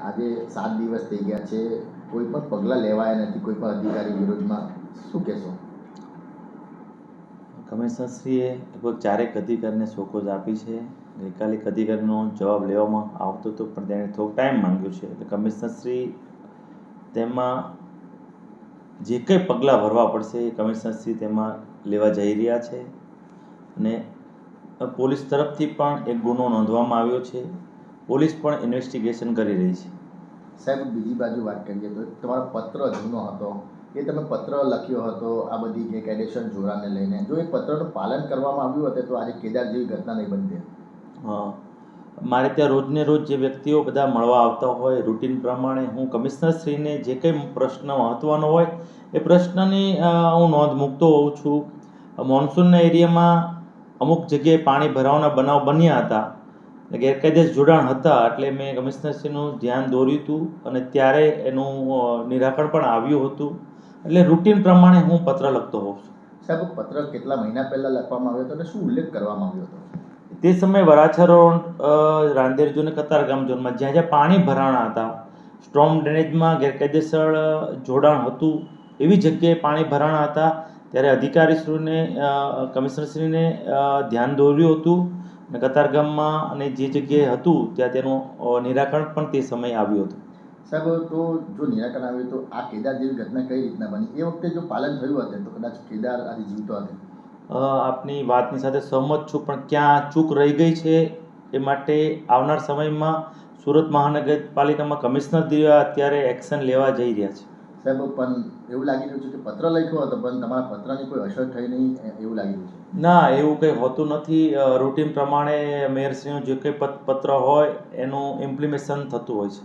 આજે 7 દિવસ થઈ ગયા છે, કોઈ પણ પગલાં લેવાયા નથી કોઈ પણ અધિકારી વિરુદ્ધમાં, શું કહેશો? કમિશનરશ્રીએ લગભગ 4 અધિકારીને શોકોઝ આપી છે. ગઈકાલે એક અધિકારીનો જવાબ લેવામાં આવતો હતો પણ તેણે થોડોક ટાઈમ માંગ્યો છે. એટલે કમિશનરશ્રી તેમાં જે કંઈ પગલાં ભરવા પડશે એ કમિશનરશ્રી તેમાં લેવા જઈ રહ્યા છે. અને પોલીસ તરફથી પણ એક ગુનો નોંધવામાં આવ્યો છે. પોલીસ પણ ઇન્વેસ્ટિગેશન કરી રહી છે. સાહેબ, બીજી બાજુ વાત કરીએ તો તમારો પત્ર જૂનો હતો, એ તમે પત્ર લખ્યો હતો આ બધી ગેરકાયદેસર જોડાણને લઈને, જો એ પત્રનું પાલન કરવામાં આવ્યું હતું તો આજે કેદાર જેવી ઘટના નહીં બનતી. મારે ત્યાં રોજને રોજ જે વ્યક્તિઓ બધા મળવા આવતા હોય રૂટીન પ્રમાણે હું કમિશનરશ્રીને જે કંઈ પ્રશ્ન મહત્ત્વનો હોય એ પ્રશ્નની હું નોંધ મૂકતો હોઉં છું. મોન્સૂનના એરિયામાં અમુક જગ્યાએ પાણી ભરાવાના બનાવ બન્યા હતા, ગેરકાયદેસર જોડાણ હતા, એટલે મેં કમિશનરશ્રીનું ધ્યાન દોર્યું હતું અને ત્યારે એનું નિરાકરણ પણ આવ્યું હતું. એટલે રૂટીન પ્રમાણે હું પત્ર લખતો હોઉં છું. સાહેબ, પત્ર કેટલા મહિના પહેલાં લખવામાં આવ્યો હતો અને શું ઉલ્લેખ કરવામાં આવ્યો હતો? તે સમયે વરાછા રોડ, રાંદેર ઝોન, કતારગામ ઝોનમાં જ્યાં જ્યાં પાણી ભરાણા હતા, સ્ટ્રોમ ડ્રેનેજમાં ગેરકાયદેસર જોડાણ હતું એવી જગ્યાએ પાણી ભરાણા હતા, ત્યારે અધિકારીશ્રીને કમિશનરશ્રીને ધ્યાન દોર્યું હતું અને કતારગામમાં અને જે જગ્યાએ હતું ત્યાં તેનું નિરાકરણ પણ તે સમયે આવ્યું હતું. સાહેબ, તો જો નિરાકરણ આવ્યું તો આ કેદાર જેવી ઘટના કઈ રીતના બની? એ વખતે જો પાલન થયું હતું તો કદાચ કેદાર આજે જીવતો હતો. આપની વાતની સાથે સહમત છું, પણ ક્યાં ચૂક રહી ગઈ છે એ માટે આવનાર સમયમાં સુરત મહાનગરપાલિકામાં કમિશનર દ્વારા અત્યારે એક્શન લેવા જઈ રહ્યા છે. સાહેબ, પણ એવું લાગી રહ્યું છે કે પત્ર લખ્યો હતો પણ તમારા પત્રની કોઈ અસર થઈ નહીં એવું લાગી રહ્યું છે. ના, એવું કંઈ હોતું નથી. રૂટીન પ્રમાણે મેયરશ્રીનું જે કંઈ પત્ર હોય એનું ઇમ્પ્લિમેશન થતું હોય છે.